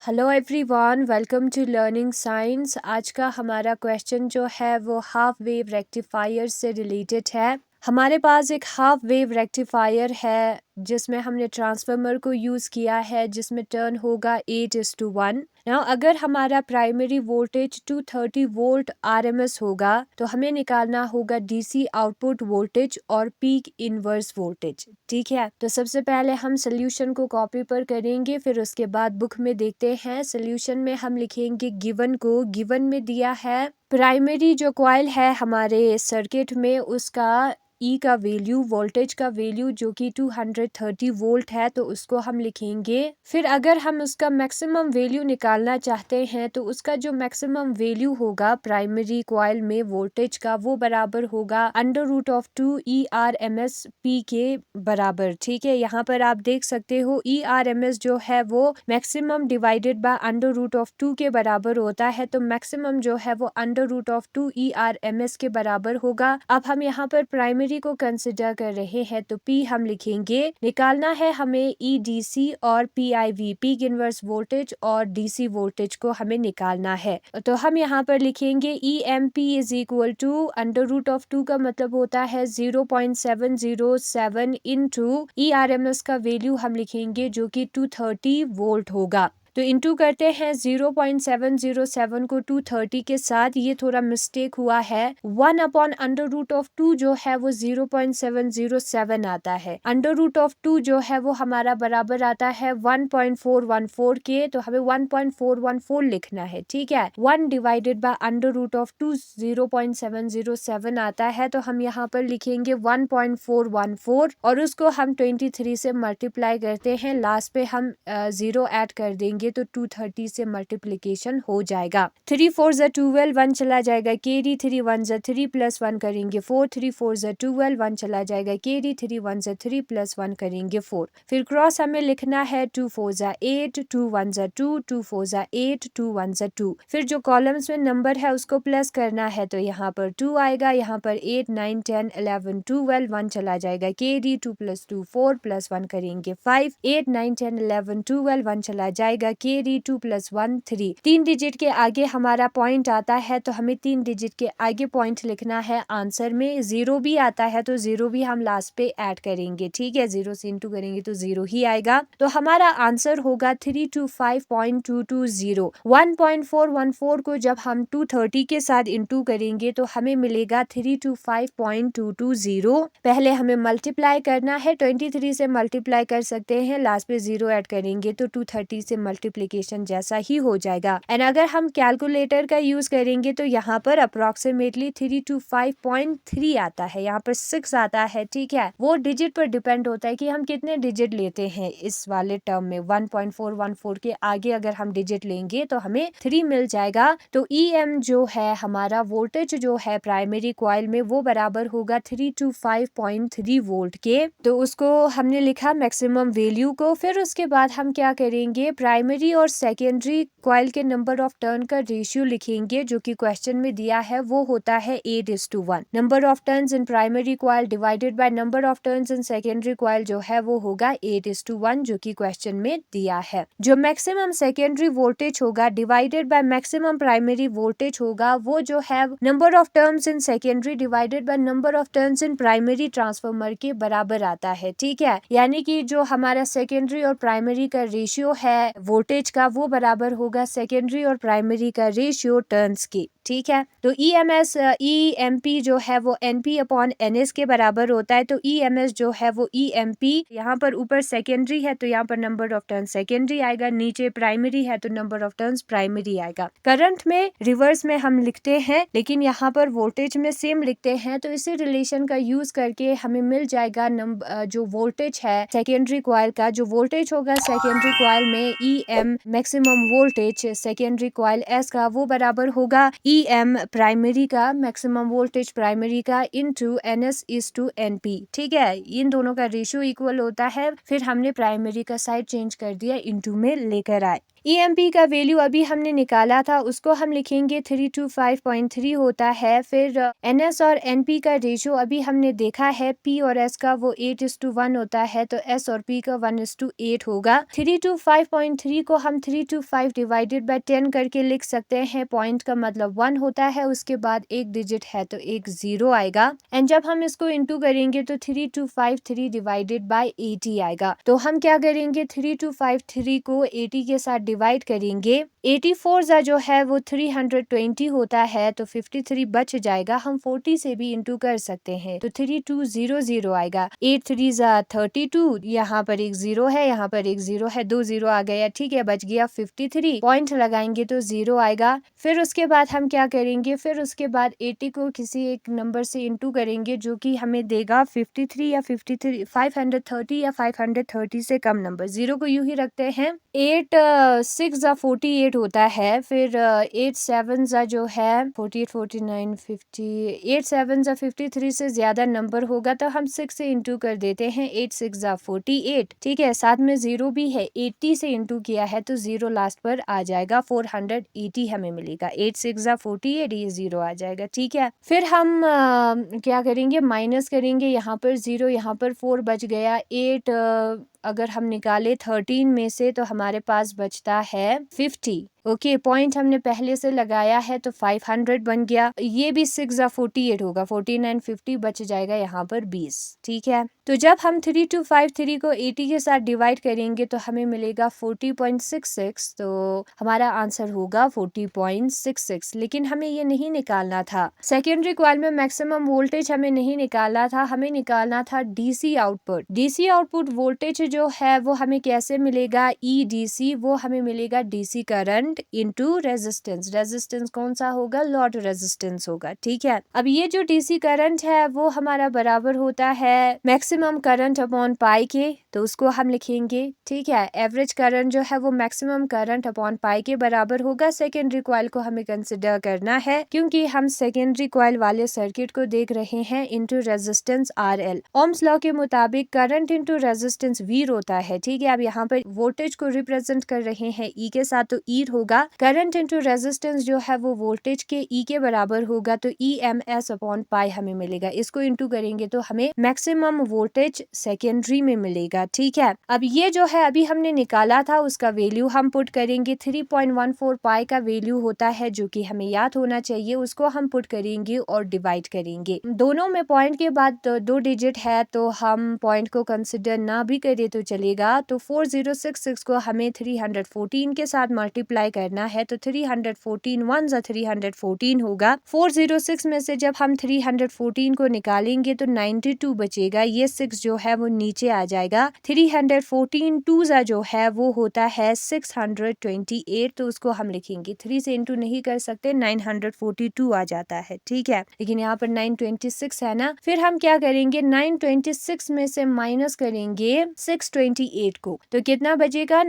Hello everyone, welcome to learning science. आज का हमारा क्वेश्चन जो है वो हाफ वेव रेक्टिफायर से रिलेटेड है। हमारे पास एक हाफ वेव रेक्टिफायर है जिसमें हमने ट्रांसफार्मर को यूज़ किया है, जिसमें टर्न होगा 8:1। नाउ अगर हमारा प्राइमरी वोल्टेज 230 वोल्ट आरएमएस होगा तो हमें निकालना होगा डीसी आउटपुट वोल्टेज और पीक इनवर्स वोल्टेज। ठीक है, तो सबसे पहले हम सोल्यूशन को कॉपी पर करेंगे, फिर उसके बाद बुक में देखते हैं। सोल्यूशन में हम लिखेंगे गिवन में दिया है प्राइमरी जो कॉइल है हमारे सर्किट में, उसका ई का वैल्यू, वोल्टेज का वैल्यू जो कि 230 वोल्ट है, तो उसको हम लिखेंगे। फिर अगर हम उसका मैक्सिमम वैल्यू निकालना चाहते हैं तो उसका जो मैक्सिमम वैल्यू होगा प्राइमरी कॉइल में वोल्टेज का, वो बराबर होगा √2 ERMS P के बराबर। ठीक है, यहाँ पर आप देख सकते हो ERMS जो है वो मैक्सिमम डिवाइडेड बाय √2 के बराबर होता है, तो मैक्सिमम जो है वो √2 ERMS के बराबर होगा। अब हम यहाँ पर प्राइमरी को कंसिडर कर रहे हैं तो P हम लिखेंगे। निकालना है हमें EDC और PIV, पीक इनवर्स वोल्टेज और DC वोल्टेज को हमें निकालना है। तो हम यहाँ पर लिखेंगे EMP इज इक्वल टू √2 का मतलब होता है 0.707 इंटू ERMS का वैल्यू हम लिखेंगे जो कि 230 वोल्ट होगा। तो इंटू करते हैं 0.707 को 230 के साथ। ये थोड़ा मिस्टेक हुआ है, 1/√2 जो है वो 0.707 आता है। √2 जो है वो हमारा बराबर आता है 1.414 के, तो हमें 1.414 लिखना है। ठीक है, 1 डिवाइडेड बाय √2 0.707 आता है, तो हम यहाँ पर लिखेंगे 1.414 और उसको हम 23 से मल्टीप्लाई करते हैं। लास्ट पे हम 0 ऐड कर देंगे तो 230 से मल्टीप्लिकेशन हो जाएगा। 3 4 ज़ा 12, 1 चला जाएगा केरी, 3 1 ज़ा 3 प्लस 1 करेंगे 4, 3 4 ज़ा 12, 1 चला जाएगा केरी, 3 1 ज़ा 3 प्लस 1 करेंगे 4। फिर क्रॉस हमें लिखना है 2 4 ज़ा 8, 2 1 ज़ा 2, 2 4 ज़ा 8, 2 1 ज़ा 2। फिर जो कॉलम्स में नंबर है उसको प्लस करना है, तो यहाँ पर 2 आएगा, यहाँ पर 8 9 10 11 12, 1 चला जाएगा केरी, 2 प्लस 2 4 प्लस 1 करेंगे 5, 8 9 10 11 12, 1 चला जाएगा केरी, 2 प्लस 1 3। 3 डिजिट के आगे हमारा पॉइंट आता है, तो हमें 3 डिजिट के आगे पॉइंट लिखना है। आंसर में 0 भी आता है तो 0 भी हम लास्ट पे ऐड करेंगे। ठीक है, 0 से इंटू करेंगे तो 0 ही आएगा, तो हमारा आंसर होगा 325.220। 1.414 को जब हम 230 के साथ इंटू करेंगे तो हमें मिलेगा 325.220। पहले हमें मल्टीप्लाई करना है, 23 से मल्टीप्लाई कर सकते हैं, लास्ट पे 0 ऐड करेंगे तो 230 से मल्टीप्लिकेशन जैसा ही हो जाएगा। एंड अगर हम कैलकुलेटर का यूज करेंगे तो यहाँ पर अप्रोक्सीमेटली 325.3 आता है, यहाँ पर 6 आता है। ठीक है, वो डिजिट पर डिपेंड होता है कि हम कितने डिजिट लेते हैं इस वाले टर्म में। 1.414 के आगे अगर हम डिजिट लेंगे तो हमें 3 मिल जाएगा। तो EM जो है हमारा वोल्टेज जो है प्राइमरी कॉइल में वो बराबर होगा 325.3 वोल्ट के। तो उसको हमने लिखा मैक्सिमम वैल्यू को। फिर उसके बाद हम क्या करेंगे, प्राइमरी और सेकेंडरी कॉइल के नंबर ऑफ टर्न का रेशियो लिखेंगे जो कि क्वेश्चन में दिया है, वो होता है 8:1। Number of turns in primary coil divided by number of turns in secondary coil जो है वो होगा 8:1 जो कि क्वेश्चन में दिया है। जो मैक्सिमम सेकेंडरी वोल्टेज होगा divided by maximum primary voltage होगा, वो जो है number of turns in secondary divided by number of turns in primary transformer के बराबर आता है। ठीक है, यानी कि जो हमारा सेकेंडरी और प्राइमरी का रेशियो है वोल्टेज का, वो बराबर होगा सेकेंडरी और प्राइमरी का रेशियो टर्न्स की। ठीक है, तो EMP जो है वो NP/NS के बराबर होता है। तो EMS जो है वो EMP, यहाँ पर ऊपर सेकेंडरी है तो यहाँ पर नंबर ऑफ टर्न सेकेंडरी आएगा, नीचे प्राइमरी है तो नंबर ऑफ टर्न्स प्राइमरी आएगा। करंट में रिवर्स में हम लिखते हैं, लेकिन यहाँ पर वोल्टेज में सेम लिखते हैं, तो इसी रिलेशन का यूज करके हमें मिल जाएगा जो वोल्टेज है सेकेंडरी कॉइल का, जो वोल्टेज होगा सेकेंडरी कॉइल में EM maximum voltage secondary coil S का, वो बराबर होगा EM प्राइमरी का मैक्सिमम वोल्टेज प्राइमरी का इनटू NS/NP। ठीक है, इन दोनों का रेशियो इक्वल होता है। फिर हमने प्राइमरी का साइड चेंज कर दिया, इनटू में लेकर आए। ईएमपी का वैल्यू अभी हमने निकाला था, उसको हम लिखेंगे 325.3 होता है। फिर एनएस और एनपी का रेशियो अभी हमने देखा है, पी और एस का वो 8:1 होता है, तो एस और पी का 1:8 होगा। 325.3 को हम 325 डिवाइडेड बाय 10 करके लिख सकते हैं। पॉइंट का मतलब 1 होता है, उसके बाद एक डिजिट है तो एक 0 आएगा। एंड जब हम इसको इंटू करेंगे तो 3253 डिवाइडेड बाय 80 आएगा। तो हम क्या करेंगे, 3253 को 80 के साथ डिवाइड करेंगे। 84 जा जो है वो 320 होता है, तो 53 बच जाएगा। हम 40 से भी इंटू कर सकते हैं, तो 3200 आएगा। 8 3 जा 32, यहाँ पर एक 0 है, यहाँ पर एक 0 है, 2 0 आ गया, ठीक है, बच गया 53। पॉइंट लगाएंगे तो 0 आएगा। फिर उसके बाद हम क्या करेंगे, फिर उसके बाद 80 को किसी एक नंबर से इंटू करेंगे, जो कि हमें देगा 53 या 53 530 या 530 से कम नंबर। 0 को यूं ही रखते हैं। 8 6 जा 48 होता है। फिर 8 7 जा जो है 48 49 50, 8 7 जा 53 से ज्यादा नंबर होगा तो हम 6 से इंटू कर देते हैं। 8 6 जा 48, ठीक है, साथ में 0 भी है। 80 से इंटू किया है तो 0 लास्ट पर आ जाएगा, 480 हमें मिलेगा। 8 6 जा 48, ये 0 आ जाएगा, ठीक है। फिर हम क्या करेंगे, माइनस करेंगे। यहाँ पर 0, यहाँ पर 4 बच गया। 8 अगर हम निकाले 13 में से तो हमारे पास बचता है 50। ओके, पॉइंट हमने पहले से लगाया है तो 500 बन गया। ये भी 6 जा 48 होगा, 49 50 बच जाएगा यहाँ पर 20, ठीक है। तो जब हम 3253 को 80 के साथ डिवाइड करेंगे तो हमें मिलेगा 40.66, तो हमारा आंसर होगा 40.66। लेकिन हमें ये नहीं निकालना था, सेकेंडरी कॉइल में मैक्सिमम वोल्टेज हमें नहीं निकालना था, हमें निकालना था DC output. DC output voltage जो है वो हमें कैसे मिलेगा, ई डीसी, वो हमें मिलेगा DC current into resistance. Resistance कौन सा होगा, लोड रेजिस्टेंस होगा, ठीक है। अब ये जो डीसी करंट है वो हमारा बराबर होता है मैक्सिमम करंट अपॉन पाई के, तो उसको हम लिखेंगे, ठीक है। एवरेज करंट जो है वो मैक्सिमम करंट अपॉन पाई के बराबर होगा। सेकेंडरी कॉइल को हमें कंसिडर करना है क्योंकि हम सेकेंडरी कॉइल वाले सर्किट को देख रहे हैं, into resistance RL. Ohm's law के मुताबिक करंट इनटू रेजिस्टेंस वी होता है, ठीक है। अब यहाँ पर वोल्टेज को रिप्रेजेंट कर रहे हैं ई के साथ, तो ई होगा। करंट इनटू रेजिस्टेंस जो है वो वोल्टेज के ई के बराबर होगा, तो E M S upon pi हमें मिलेगा। इसको इंटू करेंगे तो हमें मैक्सिमम वोल्टेज सेकेंडरी में मिलेगा, ठीक है। अब ये जो है अभी हमने निकाला था, उसका वैल्यू हम पुट करेंगे। 3.14 पाई का वैल्यू होता है, जो कि हमें याद होना चाहिए, उसको हम पुट करेंगे और डिवाइड करेंगे। दोनों में पॉइंट के बाद 2 डिजिट है, तो हम पॉइंट को कंसिडर ना भी करें तो चलेगा। तो 4066 को हमें 314 के साथ मल्टीप्लाई करना है, तो 314 1 जा 314 होगा। 406 में से जब हम 314 को निकालेंगे तो 92 बचेगा। ये 6 जो है वो नीचे आ जाएगा। 314 2 जा जो है वो होता है 628, तो उसको हम लिखेंगे, 3 से इंटू नहीं कर सकते, 942 आ जाता है, ठीक है। लेकिन यहाँ पर 926 है ना। फिर हम क्या करेंगे, 926 में से माइनस करेंगे 628 को, तो कितना बचेगा,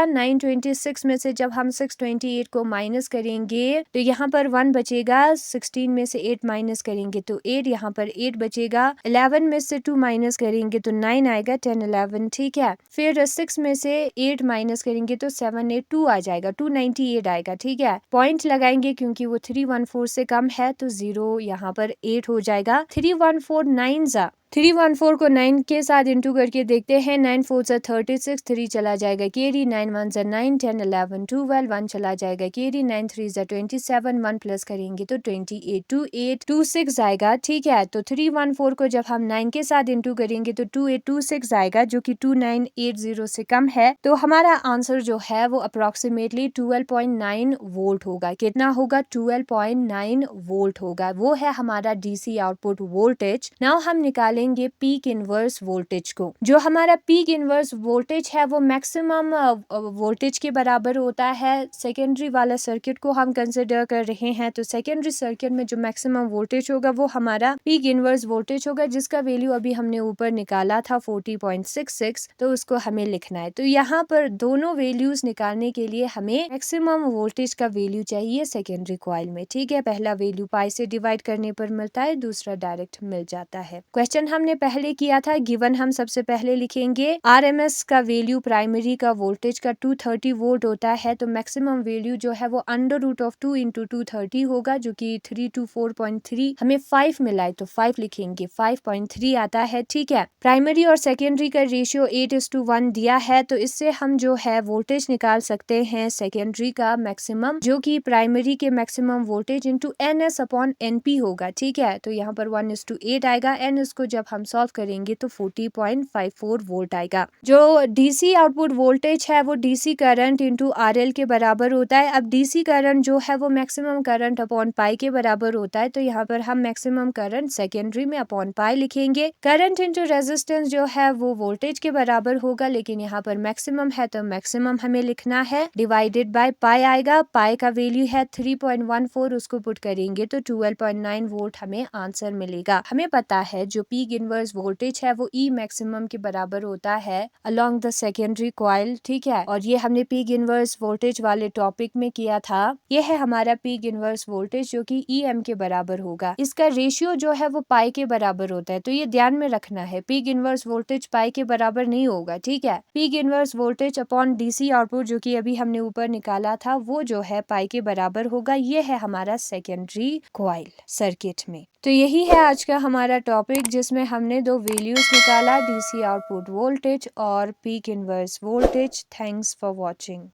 926 में से जब हम 628 को माइनस करेंगे तो यहाँ पर 1 बचेगा। 16 में से 8 माइनस करेंगे तो 8, यहाँ पर 8 बचेगा। 11 में से 2 माइनस करेंगे तो 9 आएगा, 10 11, ठीक है। फिर 6 में से 8 माइनस करेंगे तो 7 8 2 आ जाएगा, 298 आएगा, ठीक है। पॉइंट लगाएंगे क्योंकि वो 314 से कम है, तो 0 यहाँ पर 8 हो जाएगा। 3149 जा 314 को 9 के साथ इंटू करके देखते हैं। 9 4 जा 36, 3 चला जाएगा कैरी, 9 1 जा 9, 10 11 12, 1 चला जाएगा कैरी, 9 3 जा 27, 1 प्लस करेंगे तो 28, 2826 आएगा, ठीक है। तो 314 को जब हम 9 के साथ इंटू करेंगे तो 2826 आएगा, जो कि 2980 से कम है। तो हमारा आंसर जो है वो अप्रोक्सीमेटली 12.9 वोल्ट होगा। कितना होगा, 12.9 वोल्ट होगा। वो है हमारा डीसी आउटपुट वोल्टेज। नाउ हम निकालेंगे पीक इनवर्स वोल्टेज को। जो हमारा पीक इनवर्स वोल्टेज है वो मैक्सिमम वोल्टेज के बराबर होता है। सेकेंडरी वाला सर्किट को हम कंसिडर कर रहे हैं, तो सेकेंडरी सर्किट में जो मैक्सिमम वोल्टेज होगा वो हमारा पीक इनवर्स वोल्टेज होगा, जिसका वैल्यू अभी हमने ऊपर निकाला था 40.66, तो उसको हमें लिखना है। तो यहाँ पर दोनों वैल्यूज निकालने के लिए हमें मैक्सिमम वोल्टेज का वैल्यू चाहिए सेकेंडरी कॉइल में, ठीक है। पहला वैल्यू पाई से डिवाइड करने पर मिलता है, दूसरा डायरेक्ट मिल जाता है। क्वेश्चन गिवन हमने पहले किया था, गिवन हम सबसे पहले लिखेंगे आरएमएस का वैल्यू प्राइमरी का वोल्टेज का 230 वोल्ट होता है, तो मैक्सिमम वैल्यू जो है वो √2 इंटू 230 होगा, जो कि 324.3 हमें 5 मिला है, तो 5 लिखेंगे, 5.3 आता है। ठीक है, प्राइमरी और सेकेंडरी का रेशियो 8:1 दिया है, तो इससे हम जो है वोल्टेज निकाल सकते हैं सेकेंडरी का मैक्सिमम, जो कि प्राइमरी के मैक्सिमम वोल्टेज इंटू NS/NP होगा। ठीक है, तो यहाँ पर 1:8 आएगा, एन इसको जब हम सॉल्व करेंगे तो 40.54 वोल्ट आएगा। जो डीसी आउटपुट वोल्टेज है वो डीसी करंट इंटू RL के बराबर होता है। अब डीसी करंट जो है वो मैक्सिमम करंट अपॉन पाई के बराबर होता है, तो यहाँ पर हम मैक्सिमम करंट सेकेंडरी में अपॉन पाई लिखेंगे। करंट इंटू रेजिस्टेंस जो है वो वोल्टेज के बराबर होगा, लेकिन यहाँ पर मैक्सिमम है तो मैक्सिमम हमें लिखना है, डिवाइडेड बाय पाई आएगा। पाई का वैल्यू है 3.14, उसको पुट करेंगे तो 12.9 वोल्ट हमें आंसर मिलेगा। हमें पता है जो पीक इनवर्स वोल्टेज है वो ई मैक्सिमम के बराबर होता है अलोंग द सेकेंडरी कॉइल। ठीक है, और ये हमने पीक इनवर्स वोल्टेज वाले टॉपिक में किया था। ये है हमारा पीक इनवर्स वोल्टेज जो कि EM के बराबर होगा। इसका रेशियो जो है वो पाई के बराबर होता है, तो ये ध्यान में रखना है, पीक इनवर्स वोल्टेज पाई के बराबर नहीं होगा। ठीक है, peak inverse voltage upon DC output जो कि अभी हमने ऊपर निकाला था वो जो है पाई के बराबर होगा। ये है हमारा सेकेंडरी कॉइल सर्किट में। तो यही है आज का हमारा टॉपिक, जिसमें हमने दो वैल्यूज निकाला, डीसी आउटपुट वोल्टेज और peak inverse voltage. Thanks for watching.